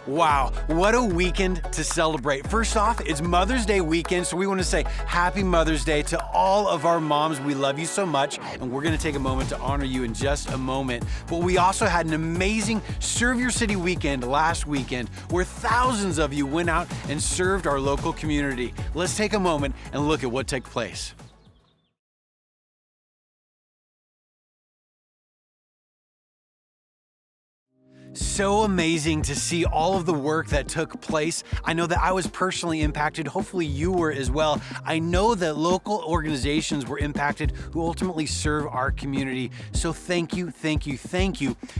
Wow, what a weekend to celebrate. First off, it's Mother's Day weekend, so we want to say Happy Mother's Day to all of our moms. We love you so much, and we're going to take a moment to honor you in just a moment. But we also had an amazing Serve Your City weekend last weekend, where thousands of you went out and served our local community. Let's take a moment and look at what took place. So amazing to see all of the work that took place. I know that I was personally impacted. Hopefully you were as well. I know that local organizations were impacted who ultimately serve our community. So thank you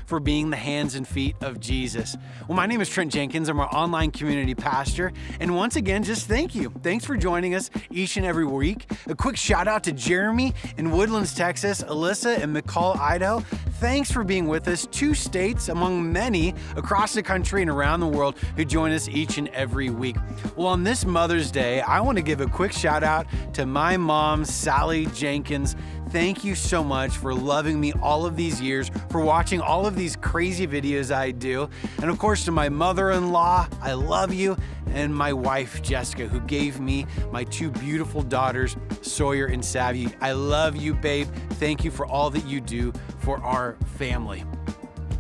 for being the hands and feet of Jesus. Well, my name is Trent Jenkins. I'm our online community pastor. And once again, just thank you. Thanks for joining us each and every week. A quick shout out to Jeremy in Woodlands, Texas, Alyssa in McCall, Idaho. Thanks for being with us. 2 states among many across the country and around the world who join us each and every week. Well, on this Mother's Day, I want to give a quick shout out to my mom, Sally Jenkins. Thank you so much for loving me all of these years, for watching all of these crazy videos I do. And of course, to my mother-in-law, I love you, and my wife, Jessica, who gave me my 2 beautiful daughters, Sawyer and Savvy. I love you, babe. Thank you for all that you do for our family.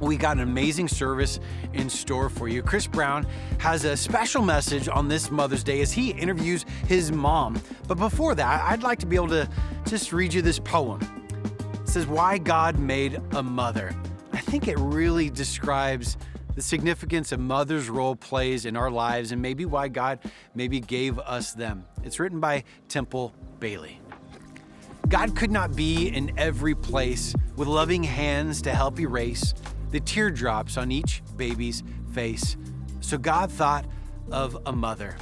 We got an amazing service in store for you. Chris Brown has a special message on this Mother's Day as he interviews his mom. But before that, I'd like to be able to just read you this poem. It says, "Why God Made a Mother." I think it really describes the significance a mother's role plays in our lives and maybe why God maybe gave us them. It's written by Temple Bailey. God could not be in every place with loving hands to help erase the teardrops on each baby's face. So God thought of a mother.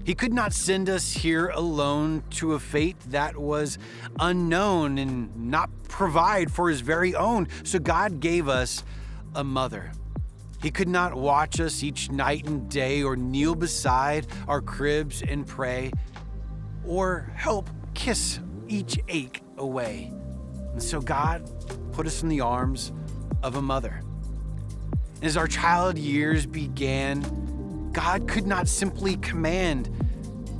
He could not send us here alone to a fate that was unknown and not provide for his very own. So God gave us a mother. He could not watch us each night and day or kneel beside our cribs and pray or help kiss each ache away. And so God put us in the arms of a mother. As our child years began, God could not simply command,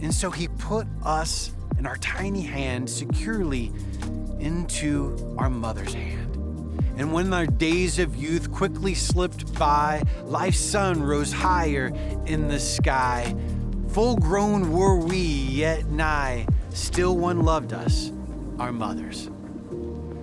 and so he put us and our tiny hand securely into our mother's hand. And when our days of youth quickly slipped by, life's sun rose higher in the sky. Full grown were we, yet nigh, still one loved us, our mothers.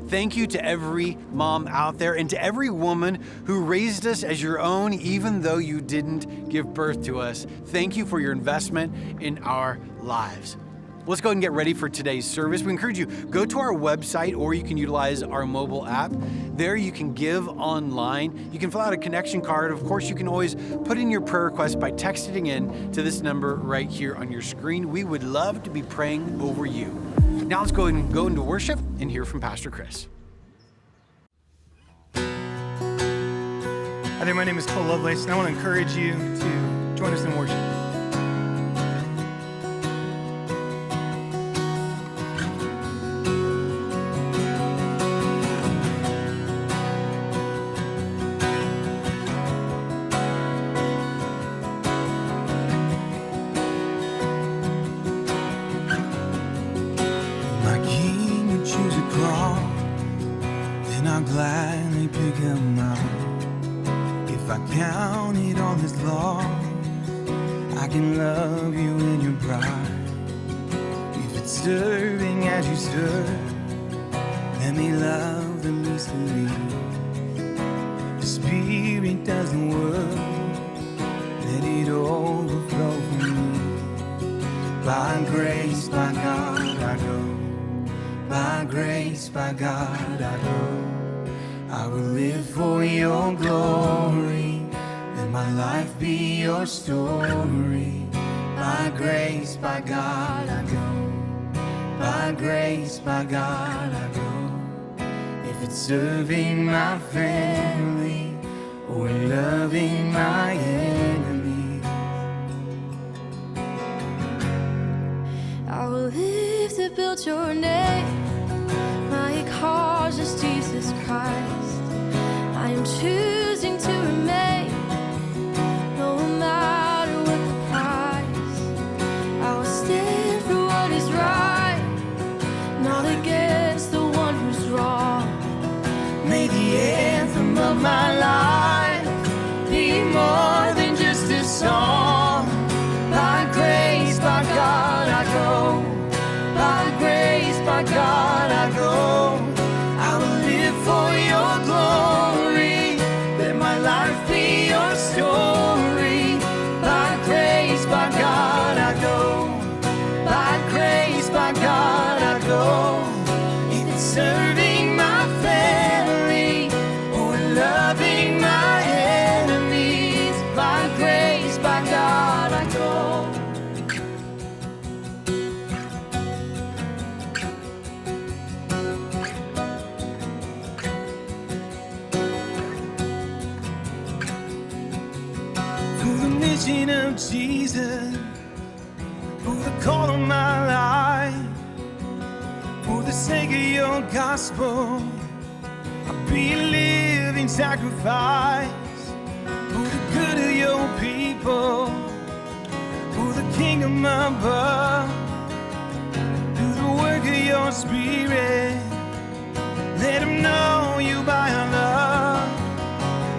Thank you to every mom out there and to every woman who raised us as your own, even though you didn't give birth to us. Thank you for your investment in our lives. Let's go ahead and get ready for today's service. We encourage you, go to our website or you can utilize our mobile app. There you can give online. You can fill out a connection card. Of course, you can always put in your prayer request by texting in to this number right here on your screen. We would love to be praying over you. Now let's go ahead and go into worship and hear from Pastor Chris. Hi there, my name is Cole Lovelace, and I want to encourage you to join us in worship. I'll gladly pick him up. If I count it all as loss, I can love you in your pride. If it's serving as you serve, let me love the least of these. The Spirit doesn't work, let it overflow from me. By grace, by God, I go. By grace, by God, I go. I will live for your glory. Let my life be your story. By grace, by God, I go. By grace, by God, I go. If it's serving my family or loving my enemies, I will live to build your name. My cause is Jesus Christ. I am choosing to remain, no matter by God I go. For the mission of Jesus, for the call of my life, for the sake of your gospel, I'll be a living sacrifice. For the good of your people, for the kingdom above, through the work of your spirit, let them know you by our love.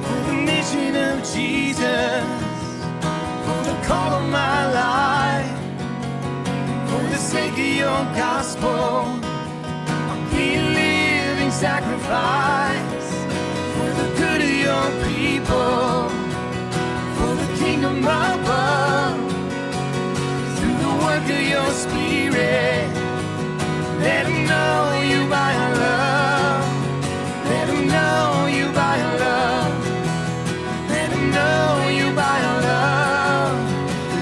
For the mission of Jesus, for the call of my life, for the sake of your gospel, I'll be a living sacrifice. For the good of your people, for the kingdom above, through the work of your spirit, let them know you by our love. Let them know you by our love. Let them know you by our love.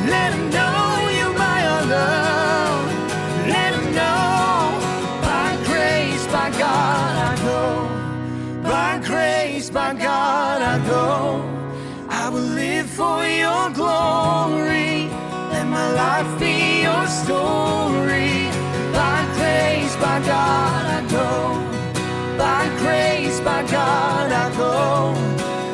Let them know you by our love. Let them know by grace, by God I go. By grace, by God I go. I will live for your glory. Let my life be your story. By grace, by God I go. By grace, by God I go.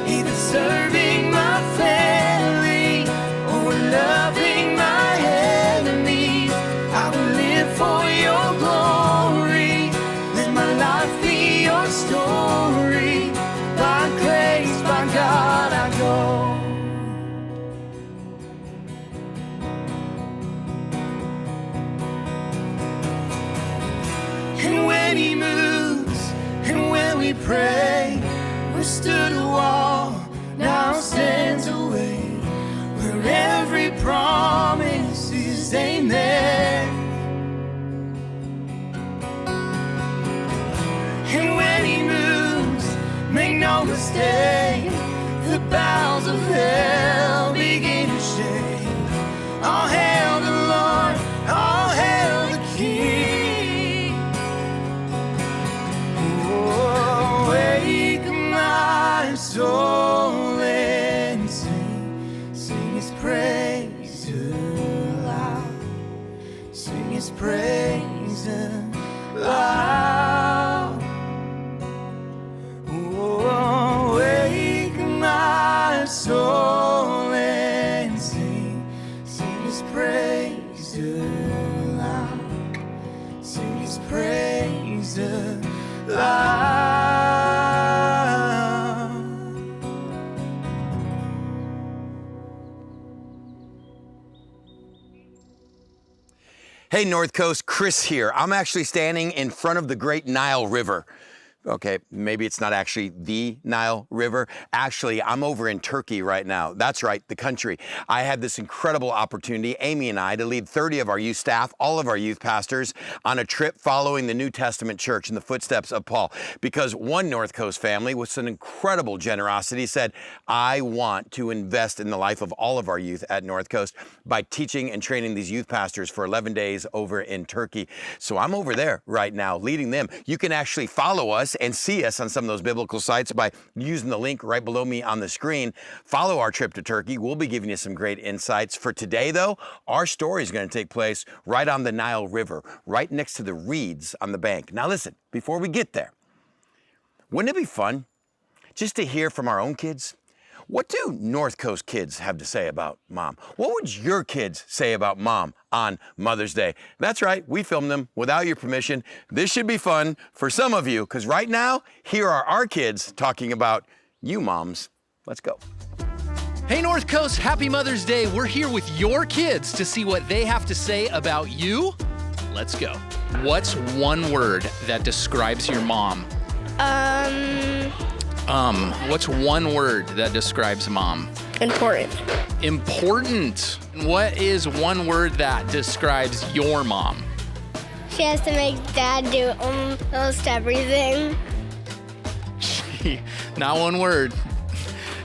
Either serving my family or loving my enemies, I will live for your glory. Let my life be your story. By grace, by God I go. And when he moves, and when we pray, we're stood a wall, now stands a way, where every promise is amen. And when he moves, make no mistake, the bowels of hell begin to shake. All hail the Lord, all hail the King. Oh, wake my soul and sing, sing his praise aloud, sing his praise aloud. Oh, wake my soul and sing, sing his praise aloud, sing his praise aloud. Hey, North Coast, Chris here. I'm actually standing in front of the Great Nile River. Okay, maybe it's not actually the Nile River. Actually, I'm over in Turkey right now. That's right, the country. I had this incredible opportunity, Amy and I, to lead 30 of our youth staff, all of our youth pastors, on a trip following the New Testament church in the footsteps of Paul. Because one North Coast family with an incredible generosity said, I want to invest in the life of all of our youth at North Coast by teaching and training these youth pastors for 11 days over in Turkey. So I'm over there right now leading them. You can actually follow us and see us on some of those biblical sites by using the link right below me on the screen. Follow our trip to Turkey. We'll be giving you some great insights. For today, though, our story is going to take place right on the Nile River, right next to the reeds on the bank. Now listen, before we get there, wouldn't it be fun just to hear from our own kids? What do North Coast kids have to say about mom? What would your kids say about mom on Mother's Day? That's right, we filmed them without your permission. This should be fun for some of you, because right now, here are our kids talking about you moms. Let's go. Hey North Coast, happy Mother's Day. We're here with your kids to see what they have to say about you. Let's go. What's one word that describes your mom? What's one word that describes mom? Important. Important. What is one word that describes your mom? She has to make Dad do almost everything. Not one word,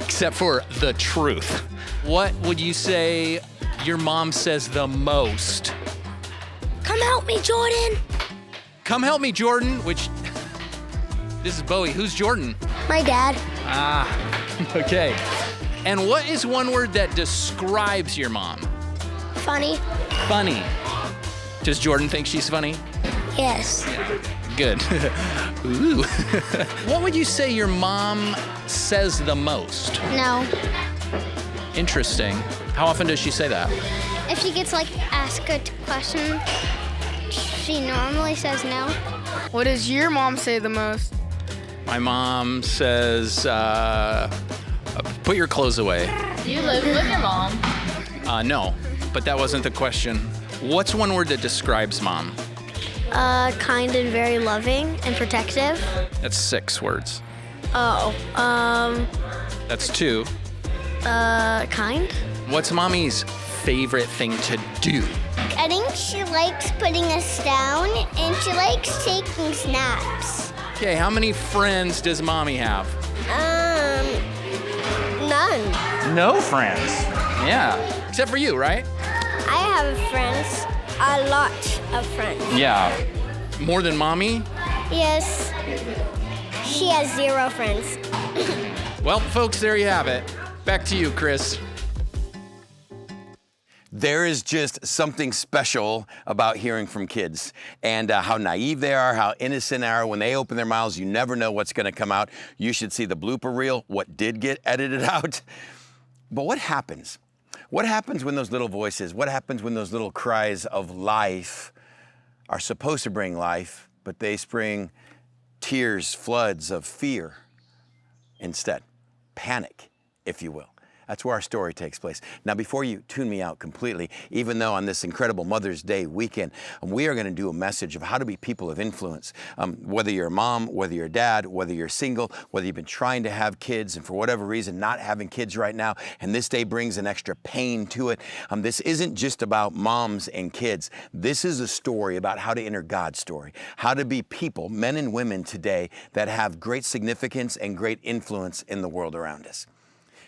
except for the truth. What would you say your mom says the most? Come help me, Jordan. Come help me, Jordan, which, this is Bowie. Who's Jordan? My dad. Okay. And what is one word that describes your mom? Funny. Funny. Does Jordan think she's funny? Yes. Good. Ooh. What would you say your mom says the most? No. Interesting. How often does she say that? If she gets asked a question, she normally says no. What does your mom say the most? My mom says, put your clothes away. Do you live with your mom? No, but that wasn't the question. What's one word that describes mom? Kind and very loving and protective. That's 6 words. Oh, That's 2. kind. What's mommy's favorite thing to do? I think she likes putting us down and she likes taking snaps. Okay, how many friends does mommy have? None. No friends. Yeah, except for you, right? I have friends, a lot of friends. Yeah. More than mommy? Yes. She has 0 friends. Well, folks, there you have it. Back to you, Chris. There is just something special about hearing from kids and how naive they are, how innocent they are. When they open their mouths, you never know what's going to come out. You should see the blooper reel, what did get edited out. But what happens? What happens when those little voices, what happens when those little cries of life are supposed to bring life, but they spring tears, floods of fear instead? Panic, if you will. That's where our story takes place. Now, before you tune me out completely, even though on this incredible Mother's Day weekend, we are going to do a message of how to be people of influence. Whether you're a mom, whether you're a dad, whether you're single, whether you've been trying to have kids and for whatever reason not having kids right now, and this day brings an extra pain to it. This isn't just about moms and kids. This is a story about how to enter God's story, how to be people, men and women today, that have great significance and great influence in the world around us.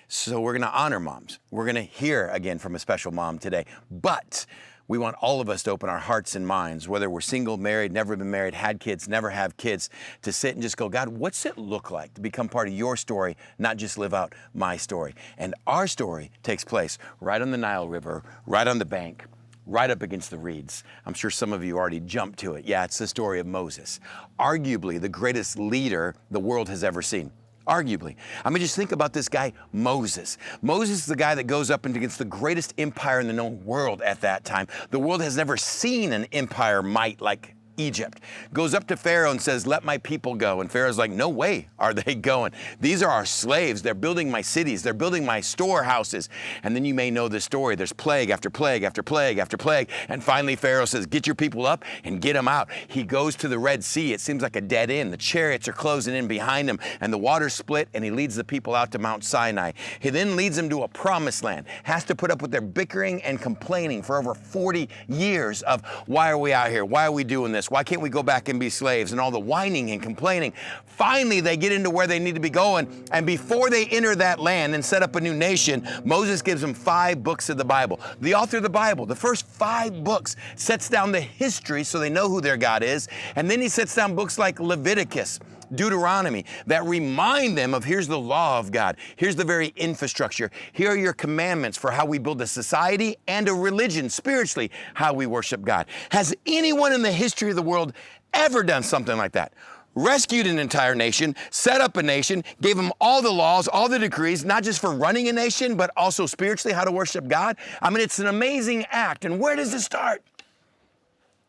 So we're going to honor moms. We're going to hear again from a special mom today. But we want all of us to open our hearts and minds, whether we're single, married, never been married, had kids, never have kids, to sit and just go, God, what's it look like to become part of your story, not just live out my story? And our story takes place right on the Nile River, right on the bank, right up against the reeds. I'm sure some of you already jumped to it. Yeah, it's the story of Moses, arguably the greatest leader the world has ever seen. Arguably. I mean, just think about this guy, Moses. Moses is the guy that goes up against the greatest empire in the known world at that time. The world has never seen an empire might like Egypt. Goes up to Pharaoh and says, let my people go. And Pharaoh's like, no way are they going. These are our slaves. They're building my cities. They're building my storehouses. And then you may know the story. There's plague after plague after plague after plague. And finally Pharaoh says, get your people up and get them out. He goes to the Red Sea. It seems like a dead end. The chariots are closing in behind him and the water split, and he leads the people out to Mount Sinai. He then leads them to a promised land. Has to put up with their bickering and complaining for over 40 years of, why are we out here? Why are we doing this? Why can't we go back and be slaves? And all the whining and complaining. Finally, they get into where they need to be going. And before they enter that land and set up a new nation, Moses gives them 5 books of the Bible. The author of the Bible, the first 5 books, sets down the history so they know who their God is. And then he sets down books like Leviticus, Deuteronomy, that remind them of, here's the law of God. Here's the very infrastructure. Here are your commandments for how we build a society and a religion, spiritually, how we worship God. Has anyone in the history of the world ever done something like that? Rescued an entire nation, set up a nation, gave them all the laws, all the decrees, not just for running a nation, but also spiritually how to worship God. I mean, it's an amazing act. And where does it start?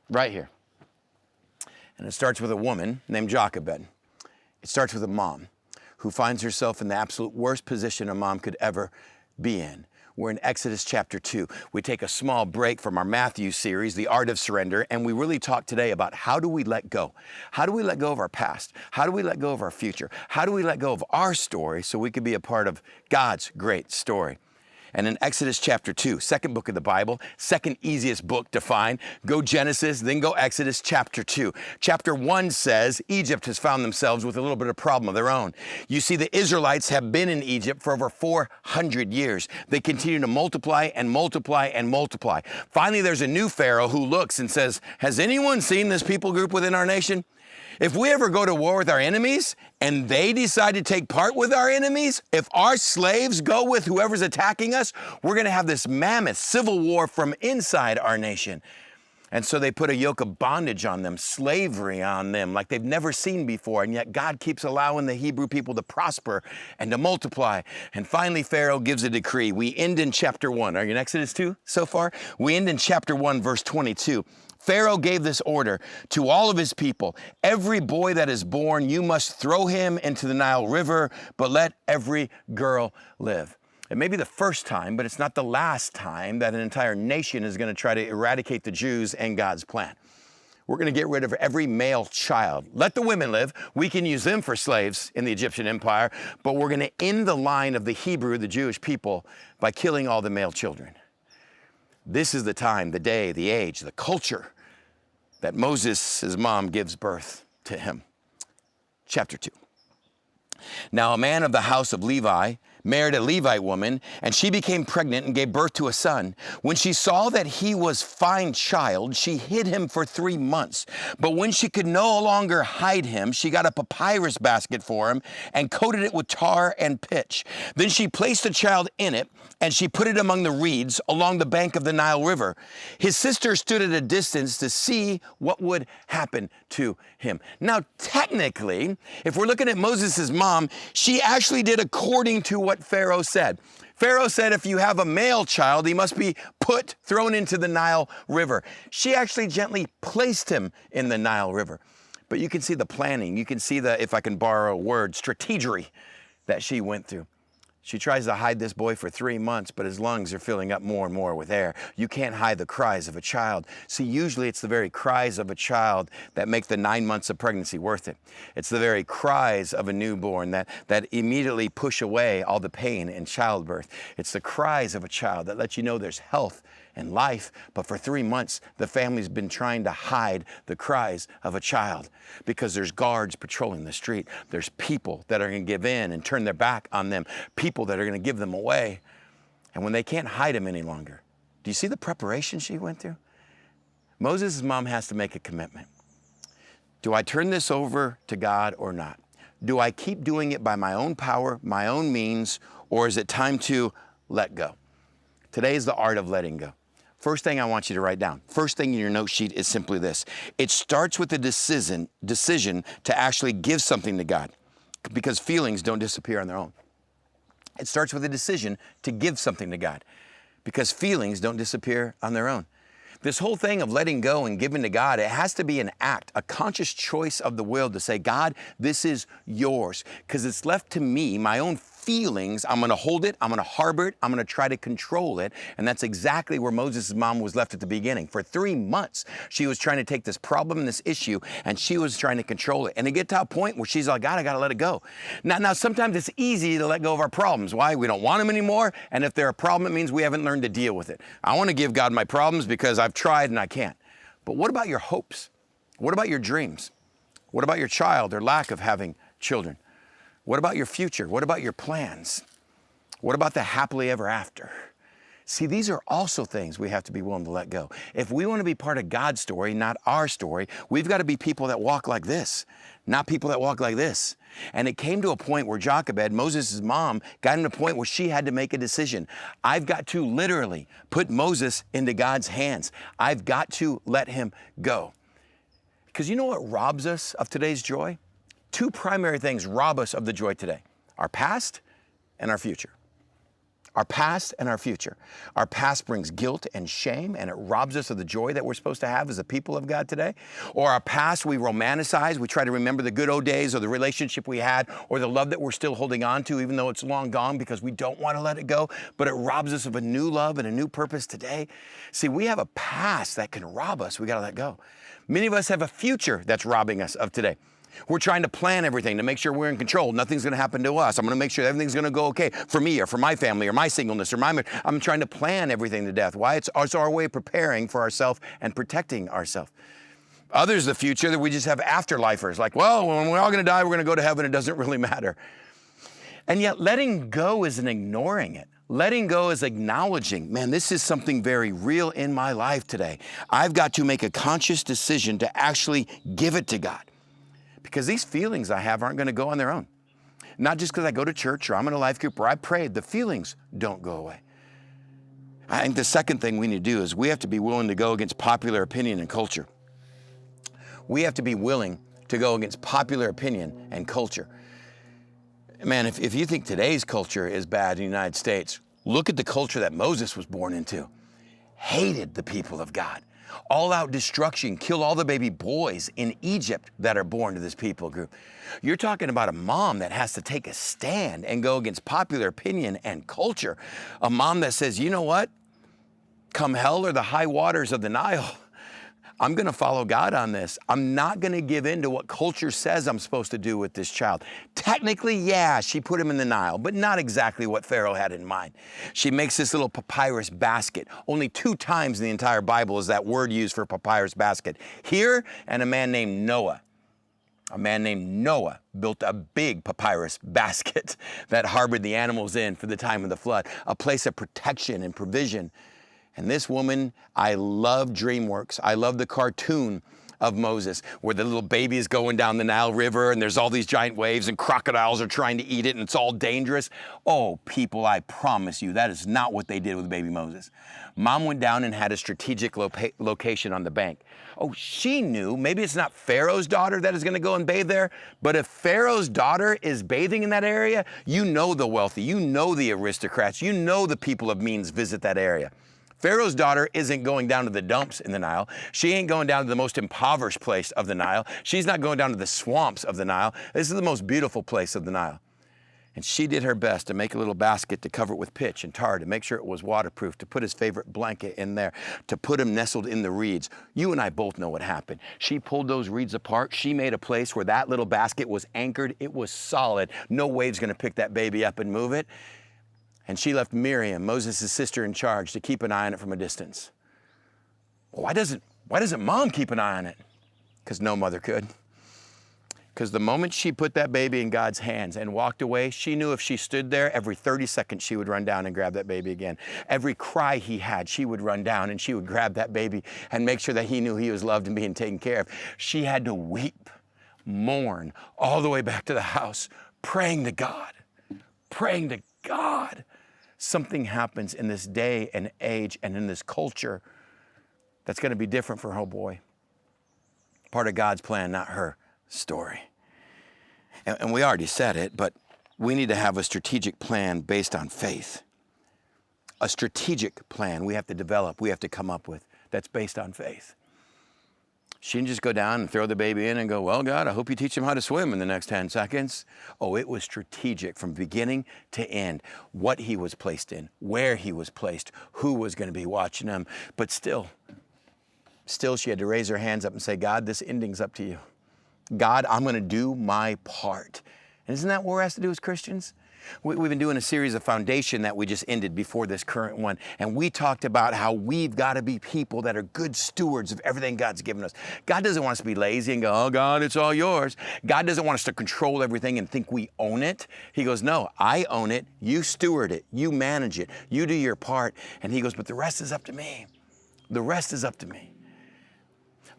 Right here. And it starts with a woman named Jochebed. It starts with a mom who finds herself in the absolute worst position a mom could ever be in. We're in Exodus chapter 2. We take a small break from our Matthew series, The Art of Surrender, and we really talk today about how do we let go? How do we let go of our past? How do we let go of our future? How do we let go of our story so we can be a part of God's great story? And in Exodus chapter 2, second book of the Bible, second easiest book to find, go Genesis, then go Exodus chapter 2. Chapter 1 says Egypt has found themselves with a little bit of problem of their own. You see, the Israelites have been in Egypt for over 400 years. They continue to multiply and multiply and multiply. Finally, there's a new Pharaoh who looks and says, has anyone seen this people group within our nation? If we ever go to war with our enemies and they decide to take part with our enemies, if our slaves go with whoever's attacking us, we're going to have this mammoth civil war from inside our nation. And so they put a yoke of bondage on them, slavery on them, like they've never seen before. And yet God keeps allowing the Hebrew people to prosper and to multiply. And finally, Pharaoh gives a decree. We end in chapter 1. Are you in Exodus 2 so far? We end in chapter 1, verse 22. Pharaoh gave this order to all of his people. Every boy that is born, you must throw him into the Nile River, but let every girl live. It may be the first time, but it's not the last time that an entire nation is going to try to eradicate the Jews and God's plan. We're going to get rid of every male child. Let the women live. We can use them for slaves in the Egyptian empire, but we're going to end the line of the Hebrew, the Jewish people, by killing all the male children. This is the time, the day, the age, the culture that Moses, his mom, gives birth to him. Chapter 2. Now a man of the house of Levi married a Levite woman, and she became pregnant and gave birth to a son. When she saw that he was fine child, she hid him for 3 months. But when she could no longer hide him, she got a papyrus basket for him and coated it with tar and pitch. Then she placed the child in it, and she put it among the reeds along the bank of the Nile River. His sister stood at a distance to see what would happen to him. Now, technically, if we're looking at Moses' mom, she actually did according to what Pharaoh said. Pharaoh said if you have a male child, he must be thrown into the Nile River. She actually gently placed him in the Nile River. But you can see the planning. You can see the, if I can borrow a word, strategery that she went through. She tries to hide this boy for 3 months, but his lungs are filling up more and more with air. You can't hide the cries of a child. See, usually it's the very cries of a child that make the 9 months of pregnancy worth it. It's the very cries of a newborn that immediately push away all the pain in childbirth. It's the cries of a child that let you know there's health and life, but for 3 months, the family's been trying to hide the cries of a child because there's guards patrolling the street. There's people that are going to give in and turn their back on them, people that are going to give them away. And when they can't hide them any longer, do you see the preparation she went through? Moses' mom has to make a commitment. Do I turn this over to God or not? Do I keep doing it by my own power, my own means, or is it time to let go? Today is the art of letting go. First thing I want you to write down, first thing in your note sheet is simply this. It starts with the decision to actually give something to God, because feelings don't disappear on their own. It starts with a decision to give something to God, because feelings don't disappear on their own. This whole thing of letting go and giving to God, it has to be an act, a conscious choice of the will to say, God, this is yours, because it's left to me, my own feelings. I'm going to hold it. I'm going to harbor it. I'm going to try to control it. And that's exactly where Moses' mom was left at the beginning. For 3 months, she was trying to take this problem, this issue, and she was trying to control it. And to get to a point where she's like, God, I got to let it go. Now, sometimes it's easy to let go of our problems. Why? We don't want them anymore. And if they're a problem, it means we haven't learned to deal with it. I want to give God my problems because I've tried and I can't. But what about your hopes? What about your dreams? What about your child or lack of having children? What about your future? What about your plans? What about the happily ever after? See, these are also things we have to be willing to let go. If we want to be part of God's story, not our story, we've got to be people that walk like this, not people that walk like this. And it came to a point where Jochebed, Moses' mom, got to a point where she had to make a decision. I've got to literally put Moses into God's hands. I've got to let him go. Because you know what robs us of today's joy? 2 primary things rob us of the joy today: our past and our future. Our past and our future. Our past brings guilt and shame, and it robs us of the joy that we're supposed to have as a people of God today. Or our past we romanticize. We try to remember the good old days or the relationship we had or the love that we're still holding on to, even though it's long gone, because we don't want to let it go. But it robs us of a new love and a new purpose today. See, we have a past that can rob us. We got to let go. Many of us have a future that's robbing us of today. We're trying to plan everything to make sure we're in control. Nothing's going to happen to us. I'm going to make sure everything's going to go okay for me or for my family or my singleness or I'm trying to plan everything to death. Why? It's our way of preparing for ourselves and protecting ourselves. Others, the future, that we just have afterlifers. Like, well, when we're all going to die, we're going to go to heaven. It doesn't really matter. And yet letting go isn't ignoring it. Letting go is acknowledging, man, this is something very real in my life today. I've got to make a conscious decision to actually give it to God. Because these feelings I have aren't going to go on their own. Not just because I go to church or I'm in a life group or I prayed, the feelings don't go away. I think the second thing we need to do is we have to be willing to go against popular opinion and culture. We have to be willing to go against popular opinion and culture. Man, if you think today's culture is bad in the United States, look at the culture that Moses was born into. Hated the people of God. All out destruction, kill all the baby boys in Egypt that are born to this people group. You're talking about a mom that has to take a stand and go against popular opinion and culture. A mom that says, you know what? Come hell or the high waters of the Nile, I'm going to follow God on this. I'm not going to give in to what culture says I'm supposed to do with this child. Technically, yeah, she put him in the Nile, but not exactly what Pharaoh had in mind. She makes this little papyrus basket. Only 2 times in the entire Bible is that word used for papyrus basket. Here, and a man named Noah. A man named Noah built a big papyrus basket that harbored the animals in for the time of the flood, a place of protection and provision. And this woman, I love DreamWorks. I love the cartoon of Moses, where the little baby is going down the Nile River and there's all these giant waves and crocodiles are trying to eat it and it's all dangerous. Oh, people, I promise you, that is not what they did with baby Moses. Mom went down and had a strategic location on the bank. Oh, she knew maybe it's not Pharaoh's daughter that is going to go and bathe there, but if Pharaoh's daughter is bathing in that area, you know the wealthy, you know the aristocrats, you know the people of means visit that area. Pharaoh's daughter isn't going down to the dumps in the Nile. She ain't going down to the most impoverished place of the Nile. She's not going down to the swamps of the Nile. This is the most beautiful place of the Nile. And she did her best to make a little basket to cover it with pitch and tar, to make sure it was waterproof, to put his favorite blanket in there, to put him nestled in the reeds. You and I both know what happened. She pulled those reeds apart. She made a place where that little basket was anchored. It was solid. No wave's going to pick that baby up and move it. And she left Miriam, Moses' sister, in charge to keep an eye on it from a distance. Well, why doesn't mom keep an eye on it? Because no mother could. Because the moment she put that baby in God's hands and walked away, she knew if she stood there, every 30 seconds she would run down and grab that baby again. Every cry he had, she would run down and she would grab that baby and make sure that he knew he was loved and being taken care of. She had to weep, mourn, all the way back to the house, praying to God, praying to God. Something happens in this day and age and in this culture that's going to be different for her boy. Part of God's plan, not her story. And we already said it, but we need to have a strategic plan based on faith. A strategic plan we have to develop, we have to come up with, that's based on faith. She didn't just go down and throw the baby in and go, well, God, I hope you teach him how to swim in the next 10 seconds. Oh, it was strategic from beginning to end, what he was placed in, where he was placed, who was going to be watching him. But still she had to raise her hands up and say, God, this ending's up to you. God, I'm going to do my part. And isn't that what we're asked to do as Christians? We've been doing a series of foundation that we just ended before this current one. And we talked about how we've got to be people that are good stewards of everything God's given us. God doesn't want us to be lazy and go, oh, God, it's all yours. God doesn't want us to control everything and think we own it. He goes, no, I own it. You steward it. You manage it. You do your part. And he goes, but the rest is up to me. The rest is up to me.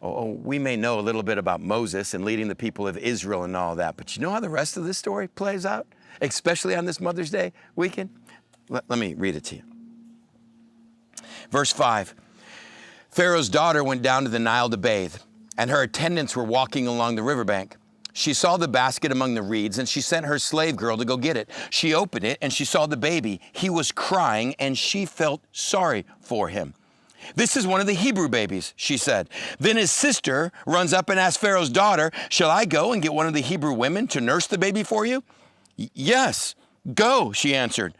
Oh, we may know a little bit about Moses and leading the people of Israel and all that, but you know how the rest of this story plays out, especially on this Mother's Day weekend? Let me read it to you. Verse 5, Pharaoh's daughter went down to the Nile to bathe, and her attendants were walking along the riverbank. She saw the basket among the reeds, and she sent her slave girl to go get it. She opened it, and she saw the baby. He was crying, and she felt sorry for him. This is one of the Hebrew babies, she said. Then his sister runs up and asks Pharaoh's daughter, shall I go and get one of the Hebrew women to nurse the baby for you? Yes, go, she answered.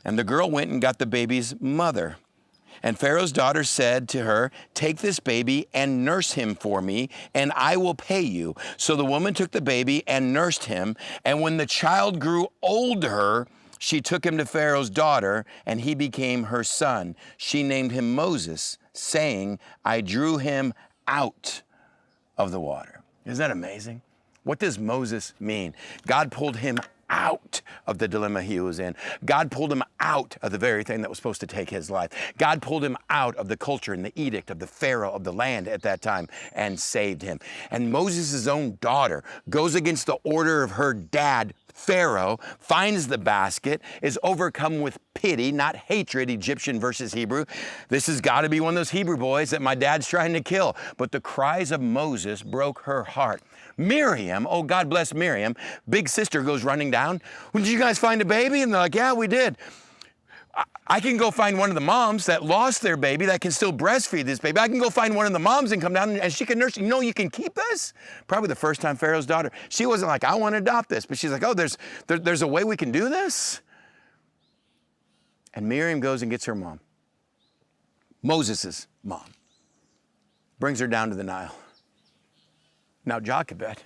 And the girl went and got the baby's mother. And Pharaoh's daughter said to her, take this baby and nurse him for me, and I will pay you. So the woman took the baby and nursed him. And when the child grew older, she took him to Pharaoh's daughter, and he became her son. She named him Moses, saying, I drew him out of the water. Isn't that amazing? What does Moses mean? God pulled him out of the dilemma he was in. God pulled him out of the very thing that was supposed to take his life. God pulled him out of the culture and the edict of the Pharaoh of the land at that time and saved him. And Moses' own daughter goes against the order of her dad, Pharaoh, finds the basket, is overcome with pity, not hatred, Egyptian versus Hebrew. This has got to be one of those Hebrew boys that my dad's trying to kill. But the cries of Moses broke her heart. Miriam, oh, God bless Miriam, big sister goes running down. Well, did you guys find a baby? And they're like, yeah, we did. I can go find one of the moms that lost their baby that can still breastfeed this baby. I can go find one of the moms and come down and she can nurse. You know, you can keep this. Probably the first time Pharaoh's daughter. She wasn't like, I want to adopt this. But she's like, oh, there's a way we can do this. And Miriam goes and gets her mom. Moses' mom. Brings her down to the Nile. Now Jochebed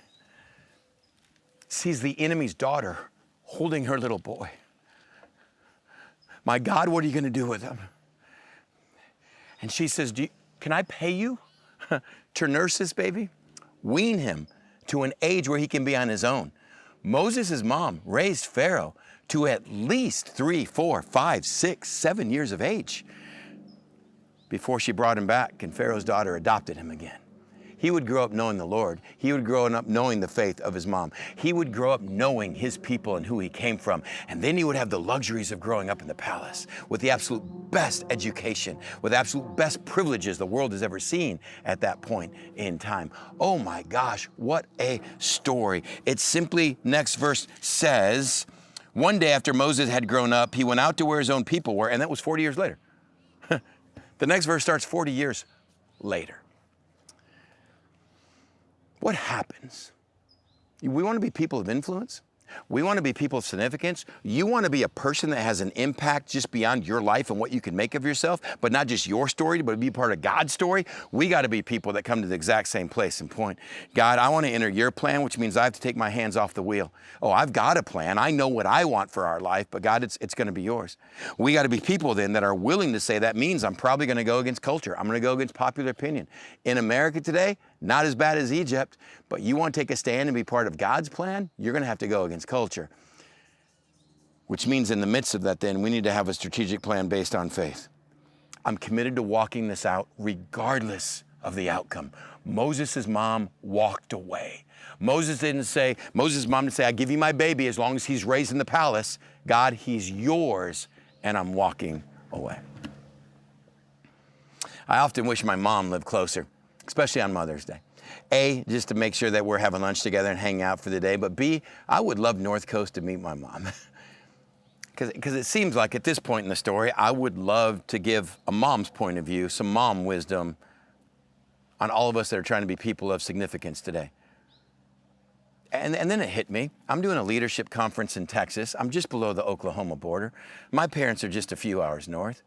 sees the enemy's daughter holding her little boy. My God, what are you going to do with him? And she says, can I pay you to nurse this baby? Wean him to an age where he can be on his own. Moses' mom raised Pharaoh to at least 3, 4, 5, 6, 7 years of age before she brought him back and Pharaoh's daughter adopted him again. He would grow up knowing the Lord. He would grow up knowing the faith of his mom. He would grow up knowing his people and who he came from. And then he would have the luxuries of growing up in the palace with the absolute best education, with the absolute best privileges the world has ever seen at that point in time. Oh my gosh, what a story. It simply, next verse says, one day after Moses had grown up, he went out to where his own people were, and that was 40 years later. The next verse starts 40 years later. What happens? We want to be people of influence. We want to be people of significance. You want to be a person that has an impact just beyond your life and what you can make of yourself, but not just your story, but be part of God's story. We got to be people that come to the exact same place and point. God, I want to enter your plan, which means I have to take my hands off the wheel. Oh, I've got a plan. I know what I want for our life, but God, it's going to be yours. We got to be people then that are willing to say that means I'm probably going to go against culture. I'm going to go against popular opinion. In America today, not as bad as Egypt, but you want to take a stand and be part of God's plan, you're going to have to go against culture. Which means in the midst of that then, we need to have a strategic plan based on faith. I'm committed to walking this out regardless of the outcome. Moses' mom walked away. Moses' mom didn't say, I give you my baby as long as he's raised in the palace. God, he's yours, and I'm walking away. I often wish my mom lived closer, especially on Mother's Day. A, just to make sure that we're having lunch together and hang out for the day, but B, I would love North Coast to meet my mom. Because it seems like at this point in the story, I would love to give a mom's point of view, some mom wisdom on all of us that are trying to be people of significance today. And then it hit me. I'm doing a leadership conference in Texas. I'm just below the Oklahoma border. My parents are just a few hours north.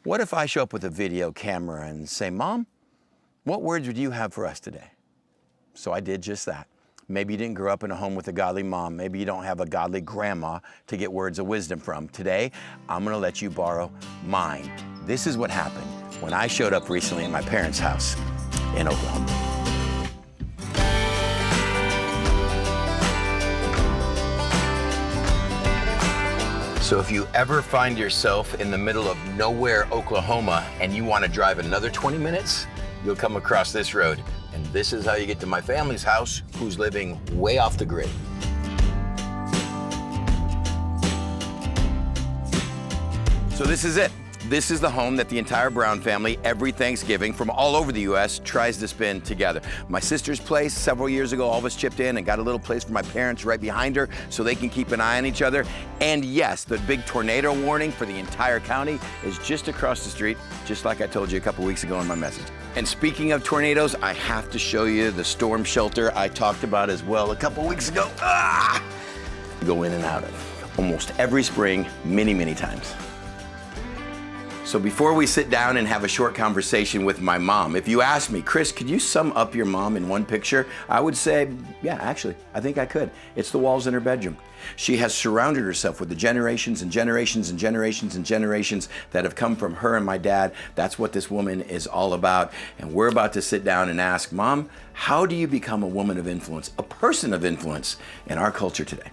What if I show up with a video camera and say, Mom, what words would you have for us today? So I did just that. Maybe you didn't grow up in a home with a godly mom. Maybe you don't have a godly grandma to get words of wisdom from. Today, I'm gonna let you borrow mine. This is what happened when I showed up recently in my parents' house in Oklahoma. So if you ever find yourself in the middle of nowhere, Oklahoma, and you wanna drive another 20 minutes, you'll come across this road. And this is how you get to my family's house, who's living way off the grid. So this is it. This is the home that the entire Brown family, every Thanksgiving from all over the U.S., tries to spend together. My sister's place, several years ago, all of us chipped in and got a little place for my parents right behind her so they can keep an eye on each other. And yes, the big tornado warning for the entire county is just across the street, just like I told you a couple weeks ago in my message. And speaking of tornadoes, I have to show you the storm shelter I talked about as well a couple weeks ago. Go in and out of almost every spring, many, many times. So before we sit down and have a short conversation with my mom, if you ask me, Chris, could you sum up your mom in one picture? I would say, yeah, actually, I think I could. It's the walls in her bedroom. She has surrounded herself with the generations and generations and generations and generations that have come from her and my dad. That's what this woman is all about. And we're about to sit down and ask, Mom, how do you become a woman of influence, a person of influence in our culture today?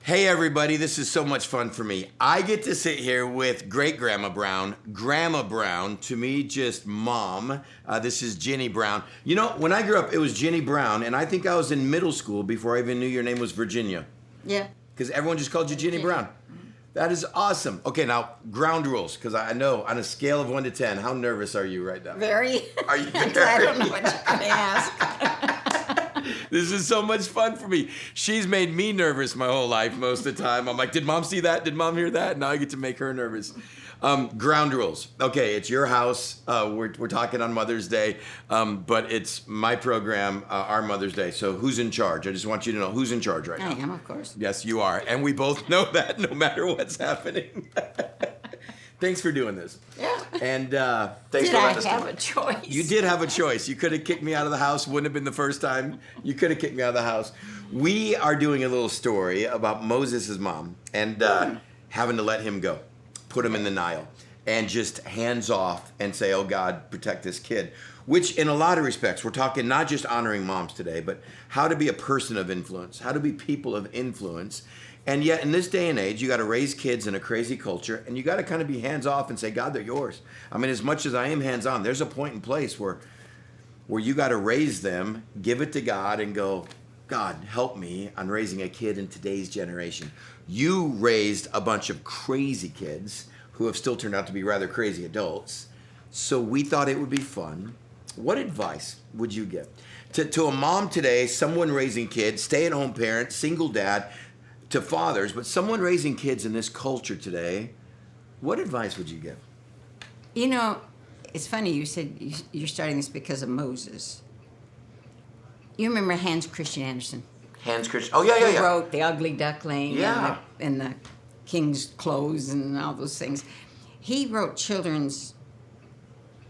Hey everybody, this is so much fun for me. I get to sit here with great-grandma Brown, Grandma Brown, to me just Mom. This is Ginny Brown. You know, when I grew up, it was Ginny Brown, and I think I was in middle school before I even knew your name was Virginia. Yeah. Because everyone just called you Ginny Brown. That is awesome. Okay, now, ground rules, because I know on a scale of 1 to 10, how nervous are you right now? Very. Are you very? I don't know what you're going to ask. This is so much fun for me. She's made me nervous my whole life most of the time. I'm like, did Mom see that? Did Mom hear that? Now I get to make her nervous. Ground rules. Okay, it's your house. We're talking on Mother's Day, but it's my program, our Mother's Day. So who's in charge? I just want you to know who's in charge right now. I am, of course. Yes, you are. And we both know that no matter what's happening. Thanks for doing this. Yeah. And thanks Did for I letting us have come. a choice? You did have a choice. You could have kicked me out of the house. Wouldn't have been the first time. You could have kicked me out of the house. We are doing a little story about Moses' mom and having to let him go, put him in the Nile, and just hands off and say, oh God, protect this kid. Which in a lot of respects, we're talking not just honoring moms today, but how to be a person of influence, how to be people of influence. And yet in this day and age, you got to raise kids in a crazy culture, and you got to kind of be hands off and say, God, they're yours. I mean, as much as I am hands on, there's a point in place where you got to raise them, give it to God, and go, God, help me on raising a kid in today's generation. You raised a bunch of crazy kids who have still turned out to be rather crazy adults. So we thought it would be fun. What advice would you give to a mom today, someone raising kids, stay-at-home parent, single dad, to fathers, but someone raising kids in this culture today? What advice would you give? You know, it's funny you said you're starting this because of Moses. You remember Hans Christian Andersen? Hans Christian. Oh, yeah. Who wrote The Ugly Duckling Yeah. and the King's Clothes and all those things. He wrote children's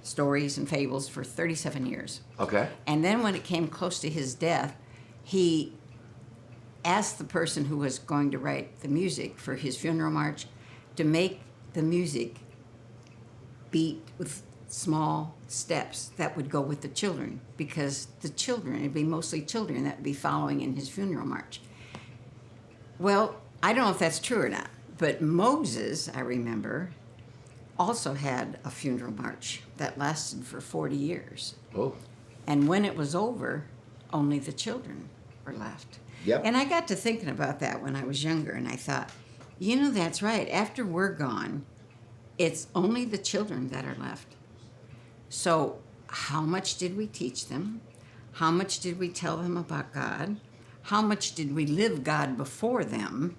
stories and fables for 37 years. Okay. And then when it came close to his death, he asked the person who was going to write the music for his funeral march to make the music beat with small steps that would go with the children, because the children, it'd be mostly children that would be following in his funeral march. Well, I don't know if that's true or not, but Moses, I remember, also had a funeral march that lasted for 40 years. Oh. And when it was over, only the children were left. Yep. And I got to thinking about that when I was younger, and I thought, you know, that's right. After we're gone, it's only the children that are left. So how much did we teach them? How much did we tell them about God? How much did we live God before them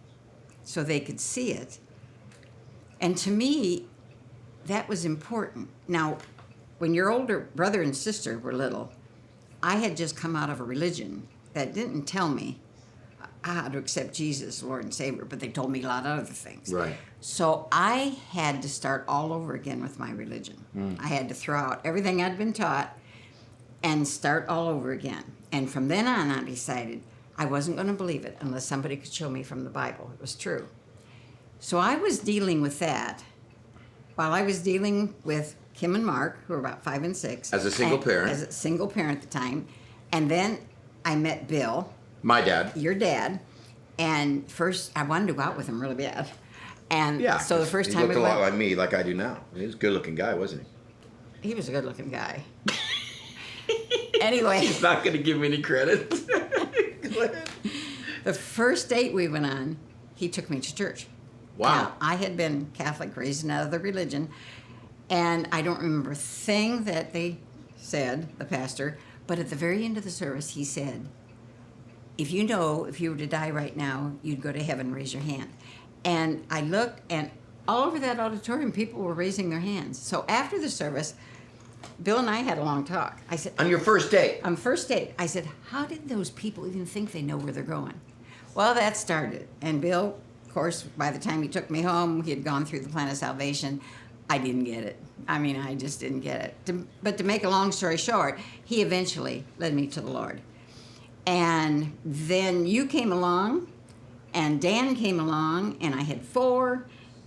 so they could see it? And to me, that was important. Now, when your older brother and sister were little, I had just come out of a religion that didn't tell me how to accept Jesus, Lord and Savior, but they told me a lot of other things. Right. So I had to start all over again with my religion. I had to throw out everything I'd been taught and start all over again. And from then on, I decided I wasn't going to believe it unless somebody could show me from the Bible it was true. So I was dealing with that while I was dealing with Kim and Mark, who were about 5 and 6. As a single parent. As a single parent at the time. And then I met Bill, My dad. your dad, and first I wanted to go out with him really bad. And Yeah. so the first he time looked we a lot went, like me, like I do now. He was a good-looking guy, wasn't he? he was a good-looking guy. Anyway, He's not going to give me any credit. the first date we went on, he took me to church. Wow. Now, I had been Catholic, raised in another religion, and I don't remember a thing that they said, the pastor, but at the very end of the service, he said, if you were to die right now, you'd go to heaven, raise your hand. And I looked, and all over that auditorium, people were raising their hands. So after the service, Bill and I had a long talk. I said, On your first date? on first date, I said, how did those people even think they know where they're going? Well, that started. And Bill course, by the time he took me home, he had gone through the plan of salvation. I didn't get it. I mean, I just didn't get it. But to make a long story short, he eventually led me to the Lord. And then you came along, and Dan came along, and I had 4,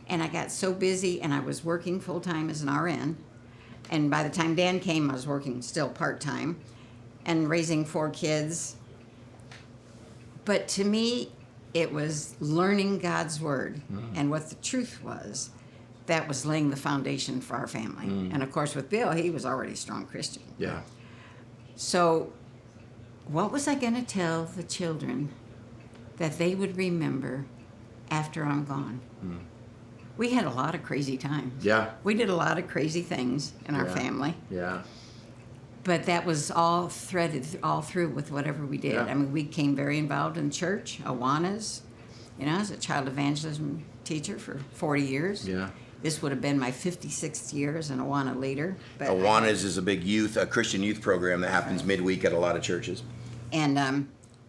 and I got so busy, and I was working full-time as an RN. And by the time Dan came, I was working still part-time and raising 4 kids. But to me, it was learning God's word and what the truth was. That was laying the foundation for our family. And of course, with Bill, he was already a strong Christian. Yeah. So, what was I going to tell the children that they would remember after I'm gone? We had a lot of crazy times. Yeah. We did a lot of crazy things in our family. Yeah. But that was all threaded all through with whatever we did. Yeah. I mean, we became very involved in church, Awanas. You know, I was a child evangelism teacher for 40 years. Yeah. This would have been my 56th year as an Awana leader. But Awanas is a big Christian youth program that happens midweek at a lot of churches. And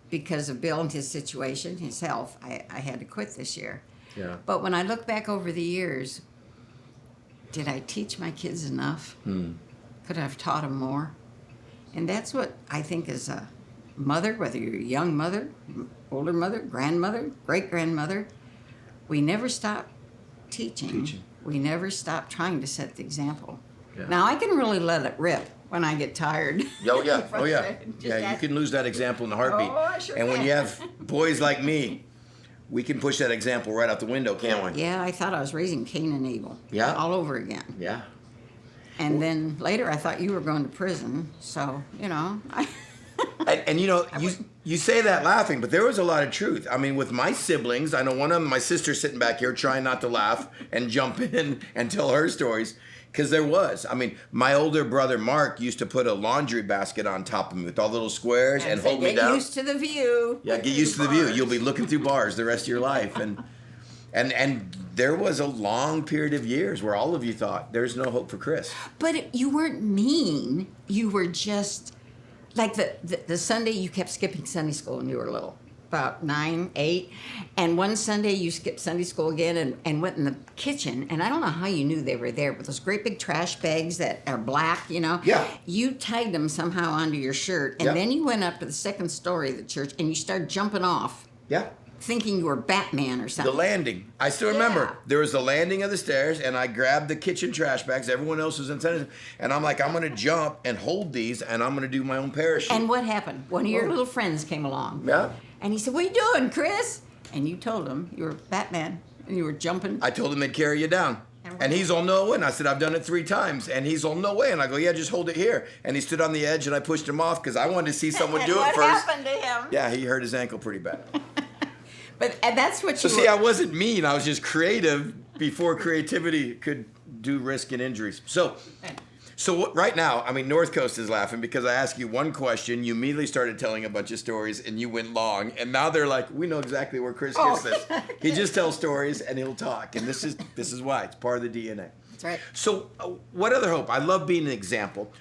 because of Bill and his situation, his health, I had to quit this year. Yeah. But when I look back over the years, did I teach my kids enough? Could I have taught them more? And that's what I think as a mother, whether you're a young mother, older mother, grandmother, great-grandmother, we never stop teaching. We never stop trying to set the example. Yeah. Now, I can really let it rip when I get tired. Oh, yeah. Oh, yeah. Frustrated. Just Yeah, you ask- can lose that example in a heartbeat. Oh, I sure And when can. you have boys like me, we can push that example right out the window, can't we? Yeah, I thought I was raising Cain and Abel. Yeah. All over again. Yeah. And then later I thought you were going to prison. So, you know. And you know, you say that laughing, but there was a lot of truth. I mean, with my siblings, I know one of them, my sister's sitting back here trying not to laugh and jump in and tell her stories. Because there was. I mean, my older brother Mark used to put a laundry basket on top of me with all the little squares and hold me down. Get used to the view. Yeah, get used to the view. You'll be looking through bars the rest of your life. And there was a long period of years where all of you thought, there's no hope for Chris. But you weren't mean. You were just, like the Sunday you kept skipping Sunday school when you were little. About 9, 8. And one Sunday you skipped Sunday school again and went in the kitchen. And I don't know how you knew they were there, but those great big trash bags that are black, you know? Yeah. You tied them somehow onto your shirt. And Yeah. then you went up to the second story of the church and you started jumping off, Yeah. thinking you were Batman or The something. landing. I still remember. Yeah. There was the landing of the stairs, and I grabbed the kitchen trash bags. Everyone else was inside. And I'm like, I'm going to jump and hold these, and I'm going to do my own parachute. And what happened? One of your little friends came along. Yeah. And he said, "What are you doing, Chris?" And you told him you were Batman and you were jumping. I told him they'd carry you down. And he's all, no way. And I said, I've done it 3 times. And he's all, no way. And I go, yeah, just hold it here. And he stood on the edge, and I pushed him off because I wanted to see someone do it what first. happened to him? Yeah, he hurt his ankle pretty bad. And that's what So you see, were. I wasn't mean. I was just creative before creativity could do risk and injuries. So right now, I mean, North Coast is laughing because I asked you one question, you immediately started telling a bunch of stories, and you went long. And now they're like, we know exactly where Chris gets this. He just tells stories and he'll talk. And this is why. It's part of the DNA. That's right. So what other hope? I love being an example.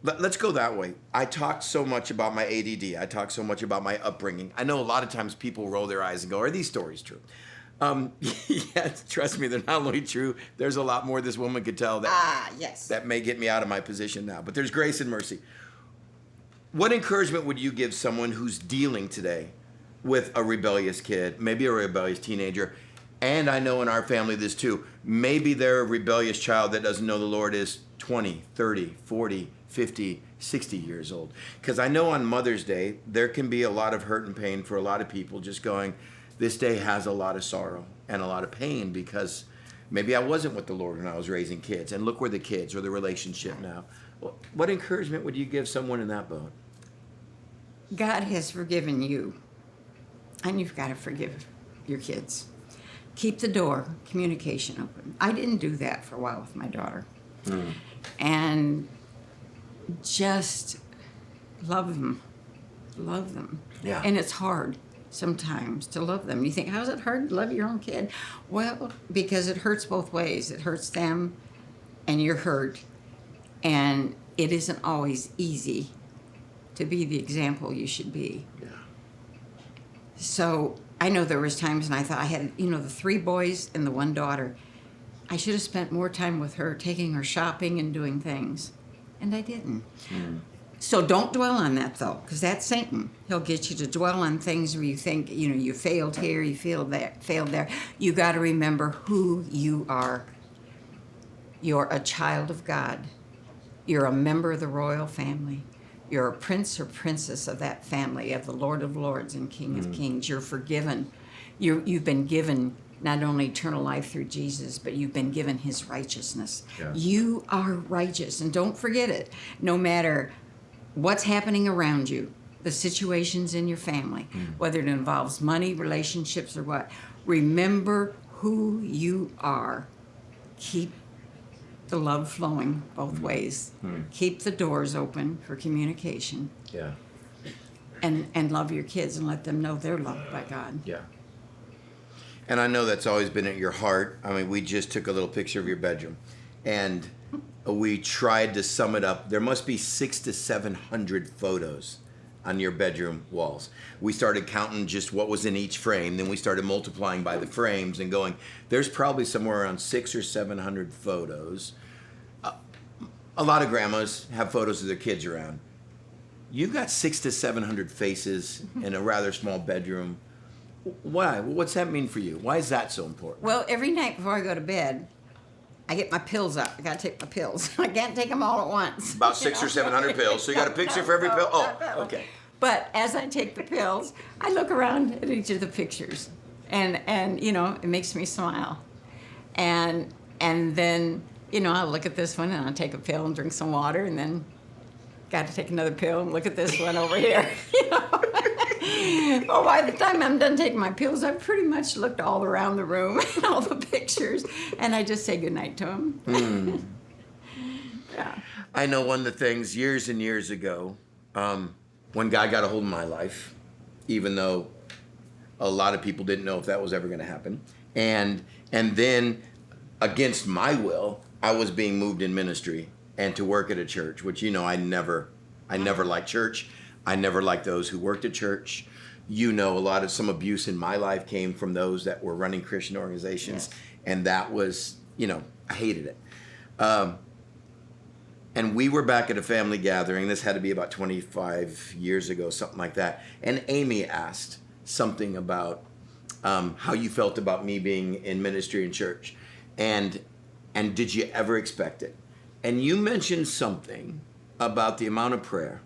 Let's go that way. I talked so much about my ADD. I talked so much about my upbringing. I know a lot of times people roll their eyes and go, are these stories true? Yeah, trust me, they're not only true. There's a lot more this woman could tell Yes. that may get me out of my position now. But there's grace and mercy. What encouragement would you give someone who's dealing today with a rebellious kid, maybe a rebellious teenager? And I know in our family this too. Maybe they're a rebellious child that doesn't know the Lord is 20, 30, 40, 50, 60 years old. Because I know on Mother's Day, there can be a lot of hurt and pain for a lot of people just going, this day has a lot of sorrow and a lot of pain because maybe I wasn't with the Lord when I was raising kids. And look where the kids or the relationship now. What encouragement would you give someone in that boat? God has forgiven you, and you've got to forgive your kids. Keep the door, communication open. I didn't do that for a while with my daughter. And just love them. Love them. Yeah. And it's hard sometimes to love them. You think, how's it hard to love your own kid? Well, because it hurts both ways. It hurts them, and you're hurt. And it isn't always easy to be the example you should be. Yeah. So I know there was times when I thought I had, the 3 boys and the 1 daughter. I should have spent more time with her, taking her shopping and doing things. And I didn't. So don't dwell on that, though, because that's Satan. He'll get you to dwell on things where you think, you failed here, you failed there. You got to remember who you are. You're a child of God. You're a member of the royal family. You're a prince or princess of that family, of the Lord of Lords and King of Kings. You're forgiven. You've been given not only eternal life through Jesus, but you've been given his righteousness. Yeah. You are righteous, and don't forget it. No matter what's happening around you, the situations in your family, whether it involves money, relationships, or what, remember who you are. Keep the love flowing both ways. Keep the doors open for communication. Yeah. And love your kids and let them know they're loved by God. Yeah. And I know that's always been at your heart. I mean, we just took a little picture of your bedroom, and we tried to sum it up. There must be 600 to 700 photos on your bedroom walls. We started counting just what was in each frame. Then we started multiplying by the frames and going, there's probably somewhere around 600 or 700 photos. A lot of grandmas have photos of their kids around. You've got 600 to 700 faces in a rather small bedroom. Why? What's that mean for you? Why is that so important? Well, every night before I go to bed, I get my pills out. I got to take my pills. I can't take them all at once. About 600 or 700 pills. So you got a picture for every pill? Oh, okay. But as I take the pills, I look around at each of the pictures, and it makes me smile. And then, I'll look at this one, and I'll take a pill and drink some water, and then got to take another pill and look at this one over here. Well, by the time I'm done taking my pills, I've pretty much looked all around the room and all the pictures, and I just say goodnight to them. Yeah. I know one of the things years and years ago, when God got a hold of my life, even though a lot of people didn't know if that was ever going to happen, and then against my will, I was being moved in ministry and to work at a church, which I never liked church. I never liked those who worked at church. Some abuse in my life came from those that were running Christian organizations, yes. And that was, I hated it. And we were back at a family gathering. This had to be about 25 years ago, something like that. And Amy asked something about how you felt about me being in ministry in church, and did you ever expect it? And you mentioned something about the amount of prayer.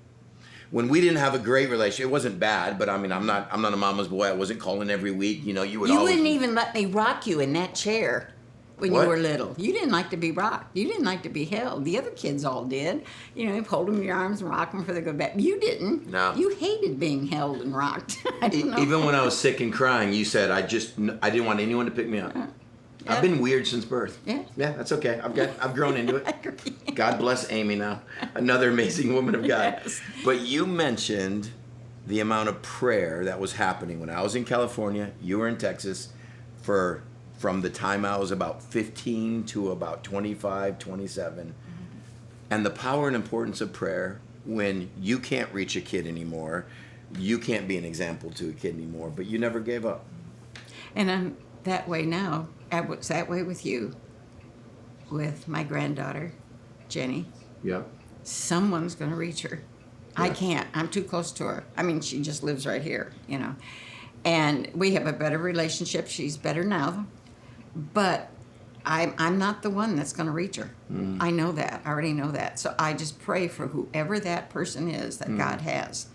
When we didn't have a great relationship, it wasn't bad, but I mean, I'm not a mama's boy. I wasn't calling every week. You wouldn't even let me rock you in that chair when you were little. You didn't like to be rocked. You didn't like to be held. The other kids all did. You hold them in your arms and rock them before they go back. You didn't. No. You hated being held and rocked. Even when I was sick and crying, you said I didn't want anyone to pick me up. I've been weird since birth. Yeah. Yeah, that's okay. I've grown into it. God bless Amy now. Another amazing woman of God. Yes. But you mentioned the amount of prayer that was happening when I was in California, you were in Texas, from the time I was about 15 to about 25, 27. And the power and importance of prayer when you can't reach a kid anymore, you can't be an example to a kid anymore, but you never gave up. And I'm that way now. I was that way with you, with my granddaughter, Jenny. Yeah. Someone's going to reach her. Yeah. I can't. I'm too close to her. I mean, she just lives right here, And we have a better relationship. She's better now. But I'm not the one that's going to reach her. I know that. I already know that. So I just pray for whoever that person is that God has,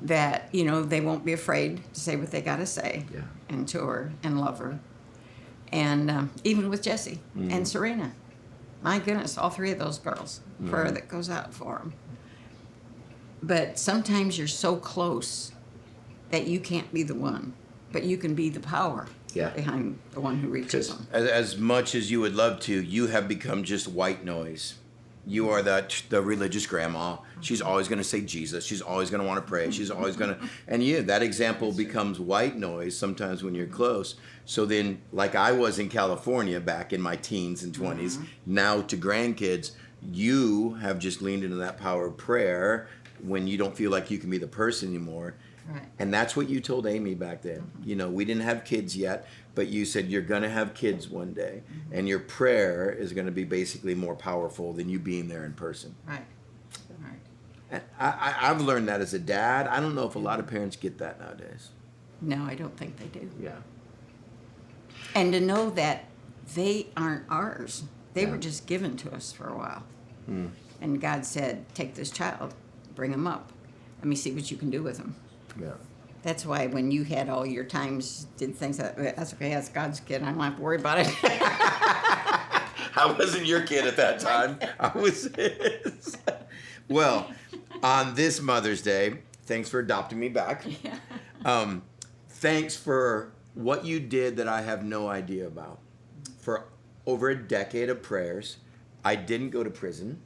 that, they won't be afraid to say what they got to say, and to her and love her. And even with Jessie and Serena. My goodness, all 3 of those girls, prayer that goes out for them. But sometimes you're so close that you can't be the one, but you can be the power behind the one who reaches them. As much as you would love to, you have become just white noise. You are the religious grandma. She's always going to say Jesus. She's always going to want to pray. She's always going to... And that example becomes white noise sometimes when you're close. So then, like I was in California back in my teens and 20s, now to grandkids, you have just leaned into that power of prayer when you don't feel like you can be the person anymore. Right. And that's what you told Amy back then. You know, we didn't have kids yet, but you said you're going to have kids one day. And your prayer is going to be basically more powerful than you being there in person. Right. Right. And I've learned that as a dad. I don't know if a lot of parents get that nowadays. No, I don't think they do. Yeah. And to know that they aren't ours. They Yeah. were just given to us for a while. Hmm. And God said, take this child, bring him up. Let me see what you can do with him. Yeah. That's why when you had all your times, did things that's okay, that's God's kid. I don't have to worry about it. I wasn't your kid at that time. I was his. Well, on this Mother's Day, thanks for adopting me back. Thanks for what you did that I have no idea about. For over a decade of prayers, I didn't go to prison.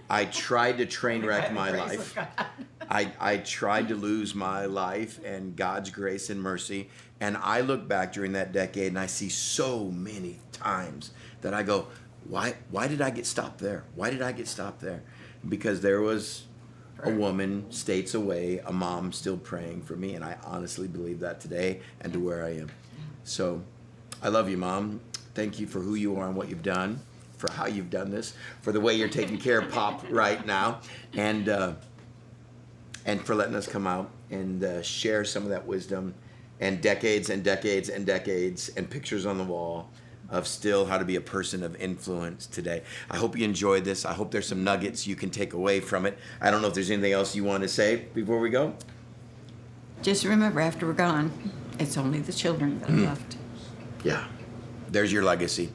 I tried to train wreck my life. I tried to lose my life and God's grace and mercy. And I look back during that decade and I see so many times that I go, why did I get stopped there? Why did I get stopped there? Because there was a woman states away, a mom still praying for me. And I honestly believe that today and to where I am. So I love you, Mom. Thank you for who you are and what you've done, for how you've done this, for the way you're taking care of Pop right now, and for letting us come out and share some of that wisdom and decades and decades and decades and pictures on the wall of still how to be a person of influence today. I hope you enjoyed this. I hope there's some nuggets you can take away from it. I don't know if there's anything else you want to say before we go. Just remember, after we're gone, it's only the children that are left. Yeah. There's your legacy.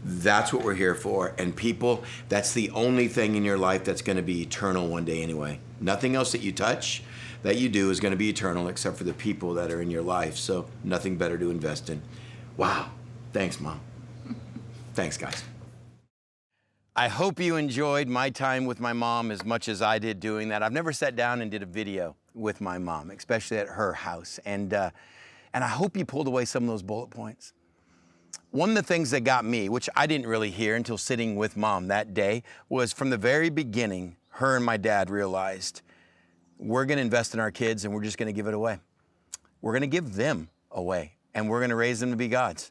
That's what we're here for. And people, that's the only thing in your life that's going to be eternal one day anyway. Nothing else that you touch, that you do, is going to be eternal except for the people that are in your life. So nothing better to invest in. Wow. Thanks, Mom. Thanks, guys. I hope you enjoyed my time with my mom as much as I did doing that. I've never sat down and did a video with my mom, especially at her house. And I hope you pulled away some of those bullet points. One of the things that got me, which I didn't really hear until sitting with Mom that day, was from the very beginning, her and my dad realized we're going to invest in our kids and we're just going to give it away. We're going to give them away and we're going to raise them to be gods.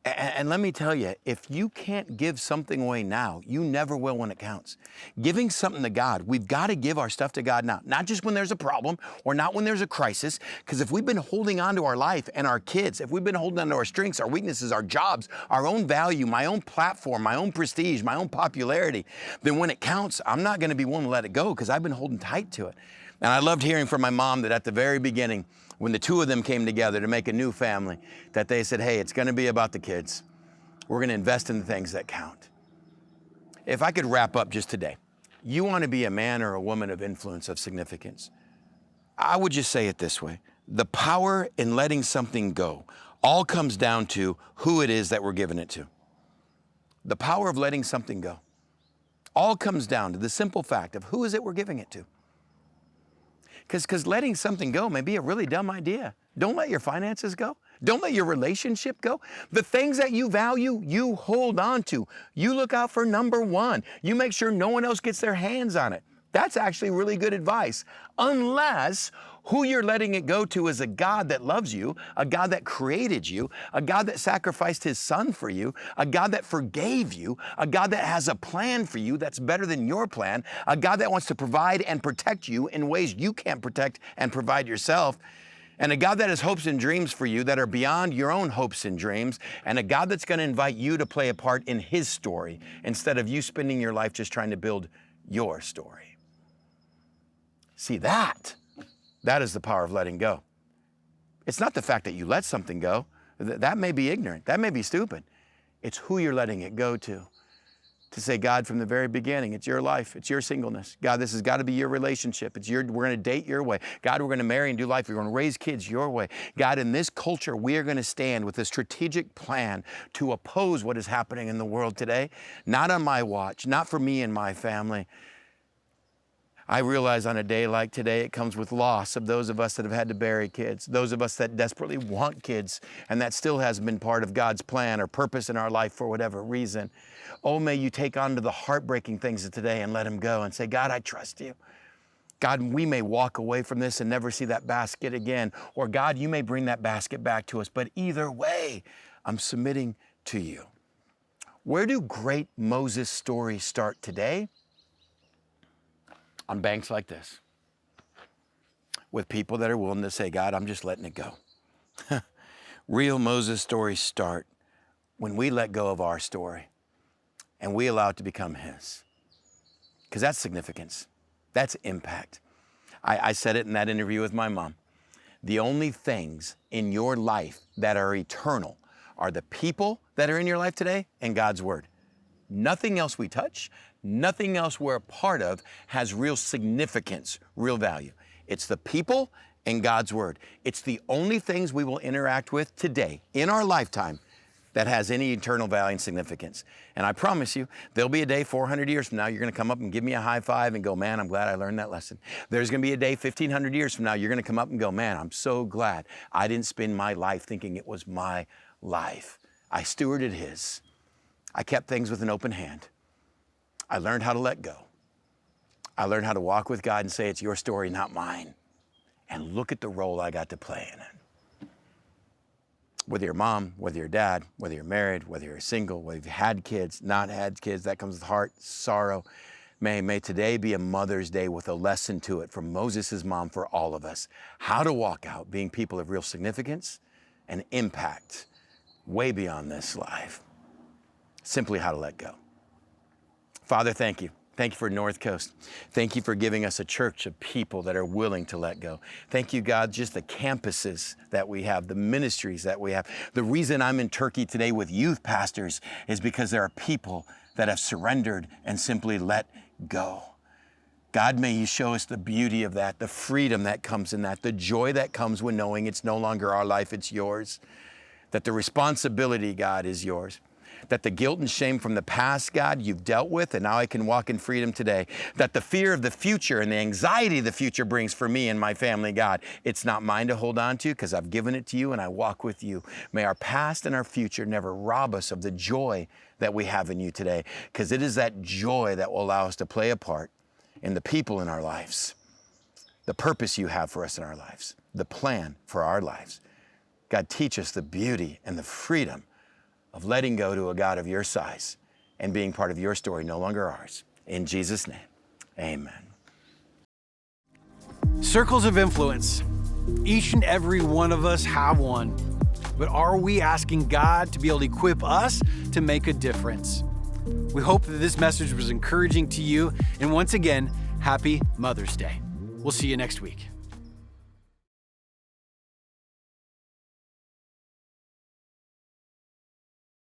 And let me tell you, if you can't give something away now, you never will when it counts. Giving something to God, we've got to give our stuff to God now, not just when there's a problem or not when there's a crisis, because if we've been holding on to our life and our kids, if we've been holding on to our strengths, our weaknesses, our jobs, our own value, my own platform, my own prestige, my own popularity, then when it counts, I'm not going to be willing to let it go because I've been holding tight to it. And I loved hearing from my mom that at the very beginning, when the two of them came together to make a new family, that they said, hey, it's going to be about the kids. We're going to invest in the things that count. If I could wrap up just today, you want to be a man or a woman of influence, of significance, I would just say it this way. The power in letting something go all comes down to who it is that we're giving it to. The power of letting something go all comes down to the simple fact of who is it we're giving it to. Because letting something go may be a really dumb idea. Don't let your finances go. Don't let your relationship go. The things that you value, you hold on to. You look out for number one. You make sure no one else gets their hands on it. That's actually really good advice. Unless who you're letting it go to is a God that loves you, a God that created you, a God that sacrificed his son for you, a God that forgave you, a God that has a plan for you that's better than your plan, a God that wants to provide and protect you in ways you can't protect and provide yourself, and a God that has hopes and dreams for you that are beyond your own hopes and dreams, and a God that's going to invite you to play a part in his story instead of you spending your life just trying to build your story. See, that is the power of letting go. It's not the fact that you let something go. That may be ignorant. That may be stupid. It's who you're letting it go to. To say, God, from the very beginning, it's your life. It's your singleness. God, this has got to be your relationship. We're going to date your way. God, we're going to marry and do life. We're going to raise kids your way. God, in this culture, we are going to stand with a strategic plan to oppose what is happening in the world today. Not on my watch, not for me and my family. I realize on a day like today, it comes with loss of those of us that have had to bury kids, those of us that desperately want kids, and that still hasn't been part of God's plan or purpose in our life for whatever reason. Oh, may you take on to the heartbreaking things of today and let them go and say, God, I trust you. God, we may walk away from this and never see that basket again. Or God, you may bring that basket back to us. But either way, I'm submitting to you. Where do great Moses stories start today? On banks like this, with people that are willing to say, God, I'm just letting it go. Real Moses stories start when we let go of our story and we allow it to become his. Because that's significance. That's impact. I said it in that interview with my mom. The only things in your life that are eternal are the people that are in your life today and God's word. Nothing else we touch, nothing else we're a part of has real significance, real value. It's the people and God's word. It's the only things we will interact with today in our lifetime that has any eternal value and significance. And I promise you, there'll be a day 400 years from now, you're gonna come up and give me a high five and go, man, I'm glad I learned that lesson. There's gonna be a day 1,500 years from now, you're gonna come up and go, man, I'm so glad I didn't spend my life thinking it was my life. I stewarded his. I kept things with an open hand. I learned how to let go. I learned how to walk with God and say, it's your story, not mine. And look at the role I got to play in it. Whether you're mom, whether you're dad, whether you're married, whether you're single, whether you've had kids, not had kids, that comes with heart, sorrow. May today be a Mother's Day with a lesson to it from Moses' mom for all of us. How to walk out being people of real significance and impact way beyond this life. Simply how to let go. Father, thank you. Thank you for North Coast. Thank you for giving us a church of people that are willing to let go. Thank you, God, just the campuses that we have, the ministries that we have. The reason I'm in Turkey today with youth pastors is because there are people that have surrendered and simply let go. God, may you show us the beauty of that, the freedom that comes in that, the joy that comes when knowing it's no longer our life, it's yours. That the responsibility, God, is yours. That the guilt and shame from the past, God, you've dealt with, and now I can walk in freedom today. That the fear of the future and the anxiety the future brings for me and my family, God, it's not mine to hold on to because I've given it to you and I walk with you. May our past and our future never rob us of the joy that we have in you today, because it is that joy that will allow us to play a part in the people in our lives, the purpose you have for us in our lives, the plan for our lives. God, teach us the beauty and the freedom of letting go to a God of your size and being part of your story, no longer ours. In Jesus' name, amen. Circles of influence. Each and every one of us have one. But are we asking God to be able to equip us to make a difference? We hope that this message was encouraging to you. And once again, happy Mother's Day. We'll see you next week.